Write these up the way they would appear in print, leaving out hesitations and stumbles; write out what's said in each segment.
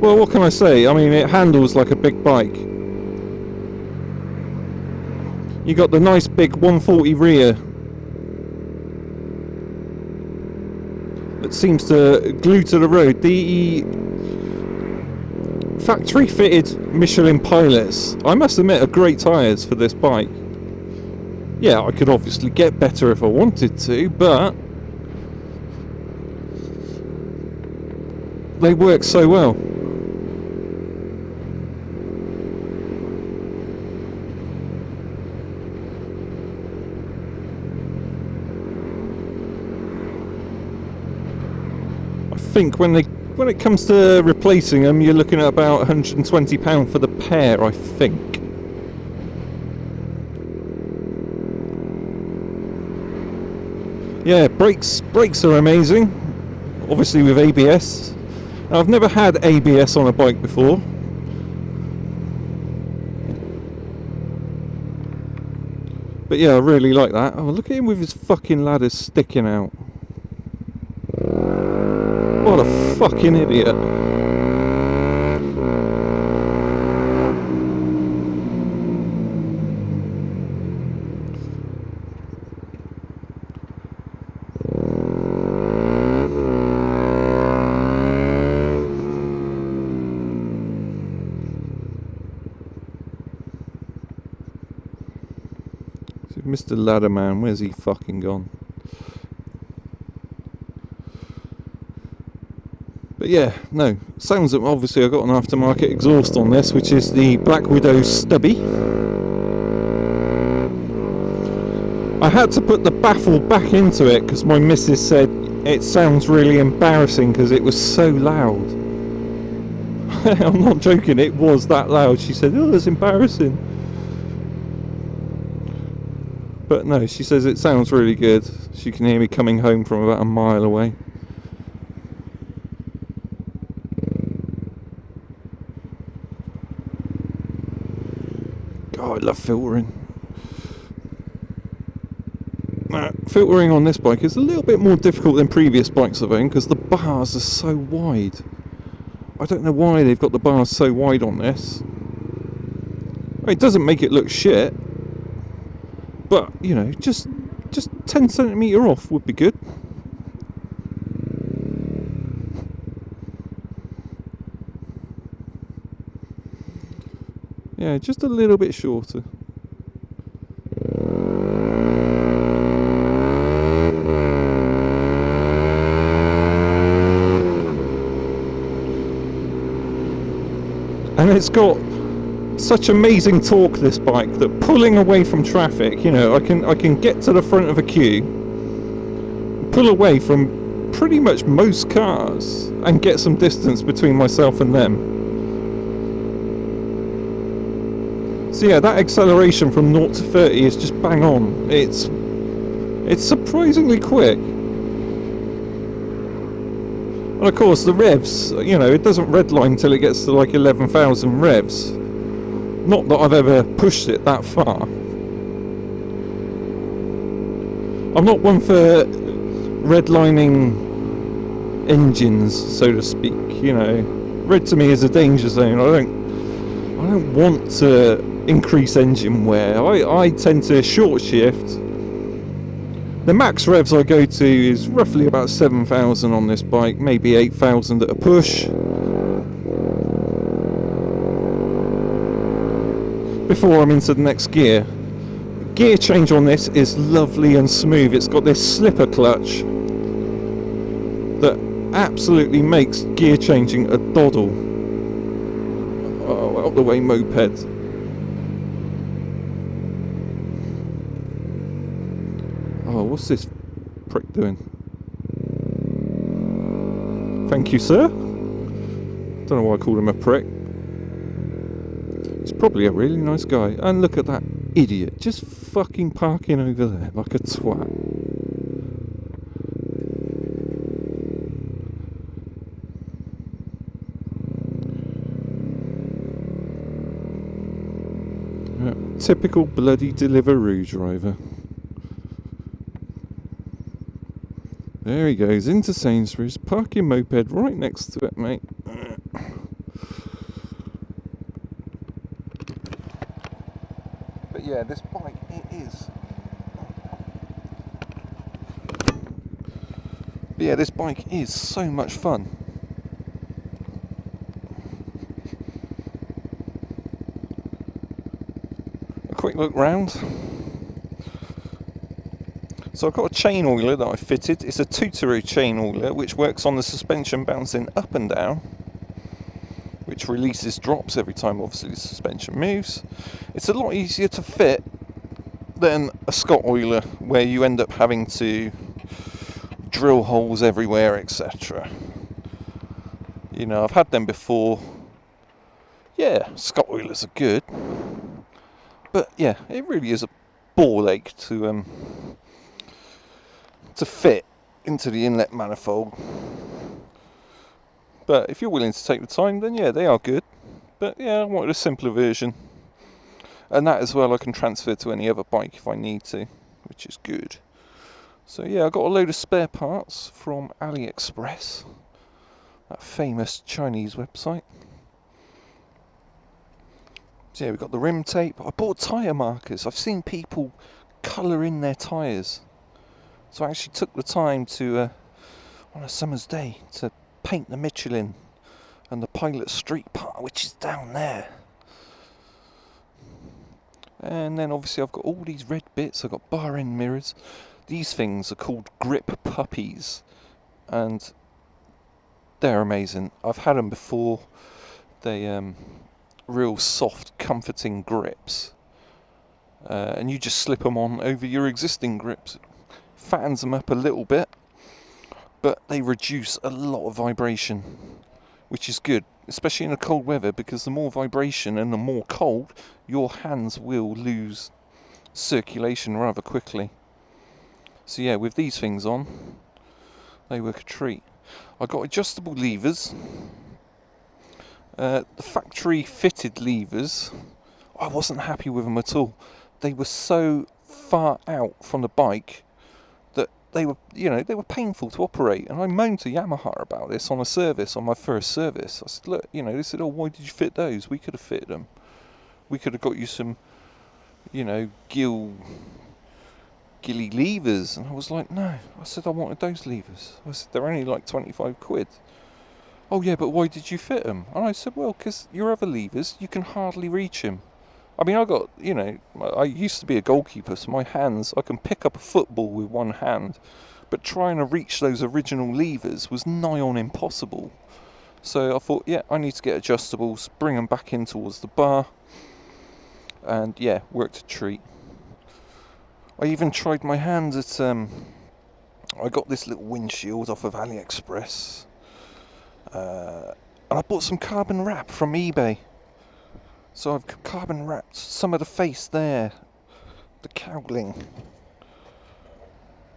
Well, what can I say? I mean, it handles like a big bike. You got the nice big 140 rear that seems to glue to the road. The factory fitted Michelin pilots, I must admit, are great tyres for this bike. Yeah, I could obviously get better if I wanted to, but they work so well. I think when it comes to replacing them, you're looking at about £120 for the pair, I think. Yeah, brakes are amazing, obviously with ABS. I've never had ABS on a bike before. But yeah, I really like that. Oh, look at him with his fucking ladders sticking out. What a fucking idiot. Mr. Ladderman, where's he fucking gone? But yeah, no, sounds that obviously I got an aftermarket exhaust on this, which is the Black Widow Stubby. I had to put the baffle back into it because my missus said it sounds really embarrassing because it was so loud. I'm not joking, it was that loud. She said, oh, it's embarrassing. But no, she says it sounds really good. She can hear me coming home from about a mile away. God, I love filtering. Filtering on this bike is a little bit more difficult than previous bikes I've owned because the bars are so wide. I don't know why they've got the bars so wide on this. It doesn't make it look shit. But, you know, just 10 centimetre off would be good. Yeah, just a little bit shorter. And it's got such amazing torque, this bike, that pulling away from traffic, you know, I can get to the front of a queue, pull away from pretty much most cars and get some distance between myself and them. So yeah, that acceleration from 0 to 30 is just bang on. It's surprisingly quick. And of course the revs, you know, it doesn't redline until it gets to like 11,000 revs. Not that I've ever pushed it that far. I'm not one for redlining engines, so to speak. You know, red to me is a danger zone. I don't want to increase engine wear. I tend to short shift. The max revs I go to is roughly about 7,000 on this bike, maybe 8,000 at a push. Before I'm into the next gear. Gear change on this is lovely and smooth. It's got this slipper clutch that absolutely makes gear changing a doddle. Oh, out the way, moped. Oh, what's this prick doing? Thank you, sir. Don't know why I called him a prick. He's probably a really nice guy. And look at that idiot, just fucking parking over there like a twat. Typical bloody Deliveroo driver. There he goes into Sainsbury's, parking moped right next to it, mate. But yeah, this bike, it is. But yeah, this bike is so much fun. A quick look round. So I've got a chain oiler that I fitted. It's a Tootaroo chain oiler which works on the suspension bouncing up and down, which releases drops every time obviously the suspension moves. It's a lot easier to fit than a Scott oiler where you end up having to drill holes everywhere, etc. You know, I've had them before. Yeah, Scott oilers are good, but yeah, it really is a ball ache to fit into the inlet manifold. But if you're willing to take the time, then yeah, they are good. But yeah, I wanted a simpler version, and that as well I can transfer to any other bike if I need to, which is good. So yeah, I got a load of spare parts from AliExpress, that famous Chinese website. So yeah, we've got the rim tape. I bought tyre markers. I've seen people colour in their tyres. So I actually took the time to, on a summer's day, to paint the Michelin and the Pilot Street part, which is down there. And then obviously I've got all these red bits. I've got bar end mirrors. These things are called grip puppies, and they're amazing. I've had them before. They real soft, comforting grips, and you just slip them on over your existing grips. Fattens them up a little bit, but they reduce a lot of vibration, which is good, especially in the cold weather, because the more vibration and the more cold, your hands will lose circulation rather quickly. So yeah, with these things on, they work a treat. I got adjustable levers. The factory fitted levers, I wasn't happy with them at all. They were so far out from the bike that they were, they were painful to operate. And I moaned to Yamaha about this on my first service. I said, look, they said, oh, why did you fit those? We could have fitted them. We could have got you some, gilly levers. And I was like, no. I said I wanted those levers. I said they're only like 25 quid. Oh yeah, but why did you fit them? And I said, well, because your other levers, you can hardly reach them. I mean, I used to be a goalkeeper, so my hands, I can pick up a football with one hand, but trying to reach those original levers was nigh on impossible. So I thought, yeah, I need to get adjustables, bring them back in towards the bar, and yeah, worked a treat. I even tried my hand at, I got this little windshield off of AliExpress, and I bought some carbon wrap from eBay. So I've carbon wrapped some of the face there, the cowling.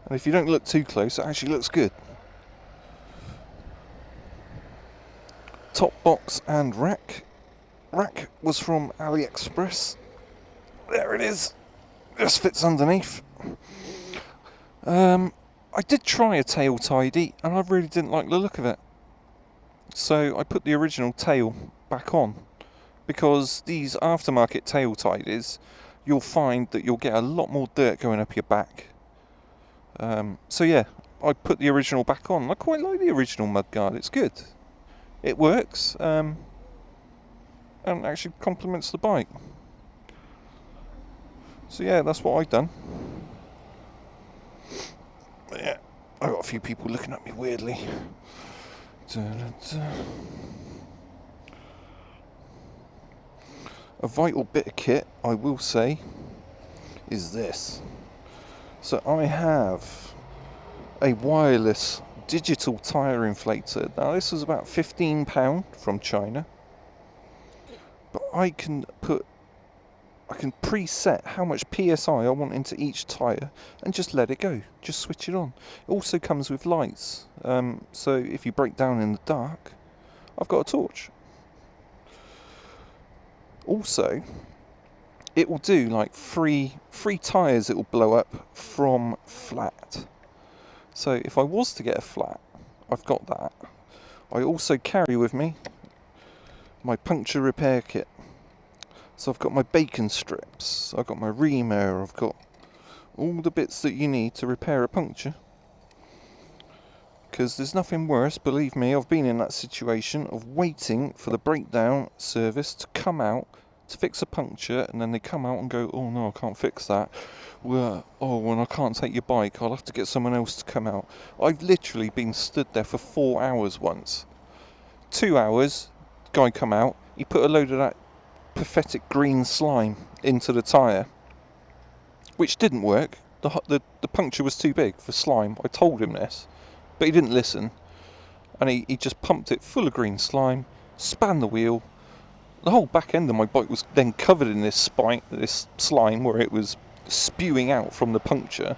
And if you don't look too close, it actually looks good. Top box and rack. Rack was from AliExpress. There it is. Just fits underneath. I did try a tail tidy, and I really didn't like the look of it. So I put the original tail back on, because these aftermarket tail tidies, you'll find that you'll get a lot more dirt going up your back. So yeah, I put the original back on. I quite like the original mudguard. It's good. It works, and actually complements the bike. So yeah, that's what I've done. But yeah, I got a few people looking at me weirdly. A vital bit of kit, I will say, is this. So I have a wireless digital tyre inflator. Now this was about £15 from China, but I can preset how much PSI I want into each tyre and just let it go, just switch it on. It also comes with lights, so if you break down in the dark, I've got a torch. Also, it will do like three tyres, it will blow up from flat. So if I was to get a flat, I've got that. I also carry with me my puncture repair kit. So I've got my bacon strips, I've got my reamer, I've got all the bits that you need to repair a puncture. Because there's nothing worse, believe me, I've been in that situation of waiting for the breakdown service to come out to fix a puncture, and then they come out and go, oh no, I can't fix that. Well, oh, well, I can't take your bike, I'll have to get someone else to come out. I've literally been stood there for 4 hours once. 2 hours, guy come out, he put a load of that pathetic green slime into the tyre, which didn't work. The puncture was too big for slime. I told him this, but he didn't listen, and he just pumped it full of green slime, span the wheel. The whole back end of my bike was then covered in this slime where it was spewing out from the puncture,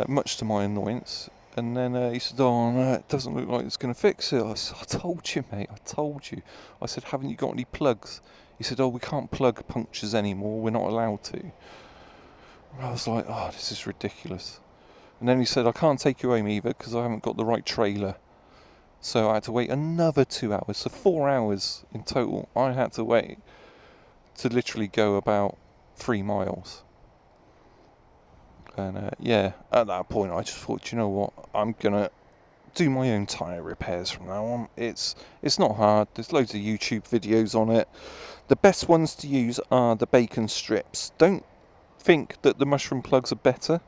much to my annoyance. And then he said, oh no, it doesn't look like it's going to fix it. I said, I told you, mate, I told you. I said, haven't you got any plugs? He said, oh, we can't plug punctures anymore, we're not allowed to. And I was like, oh, this is ridiculous. And then he said, I can't take you home either because I haven't got the right trailer. So I had to wait another 2 hours. So 4 hours in total I had to wait to literally go about 3 miles. And yeah, at that point I just thought, you know what, I'm going to do my own tyre repairs from now on. It's not hard, there's loads of YouTube videos on it. The best ones to use are the bacon strips. Don't think that the mushroom plugs are better.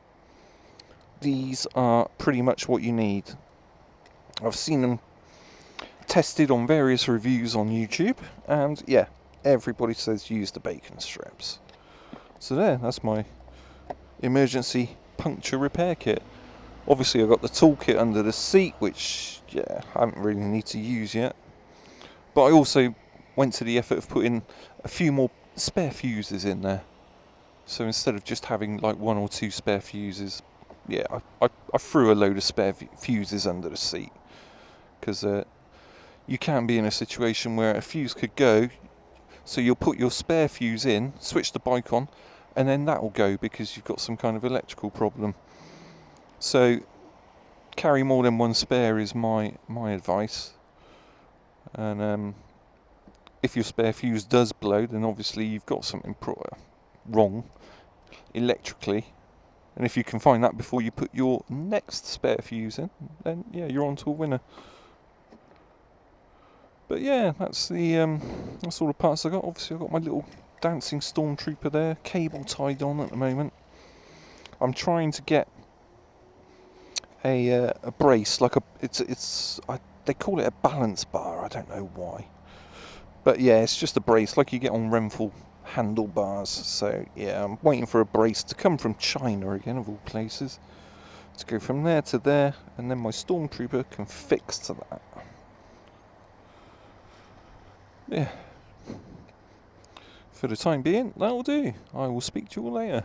These are pretty much what you need. I've seen them tested on various reviews on YouTube, and yeah, everybody says use the bacon strips. So that's my emergency puncture repair kit. Obviously I've got the toolkit under the seat, which yeah, I haven't really need to use yet. But I also went to the effort of putting a few more spare fuses in there. So instead of just having like 1 or 2 spare fuses, yeah, I threw a load of spare fuses under the seat. Because you can be in a situation where a fuse could go, so you'll put your spare fuse in, switch the bike on, and then that will go because you've got some kind of electrical problem. So carry more than 1 spare is my advice. And if your spare fuse does blow, then obviously you've got something wrong electrically. And if you can find that before you put your next spare fuse in, then yeah, you're on to a winner. But yeah, that's all the parts I got. Obviously I've got my little dancing stormtrooper there, cable tied on at the moment. I'm trying to get a brace, like they call it a balance bar, I don't know why. But yeah, it's just a brace like you get on Renfrew handlebars. So yeah, I'm waiting for a brace to come from China again, of all places, to go from there to there, and then my stormtrooper can fix to that. Yeah. For the time being, that'll do. I will speak to you all later.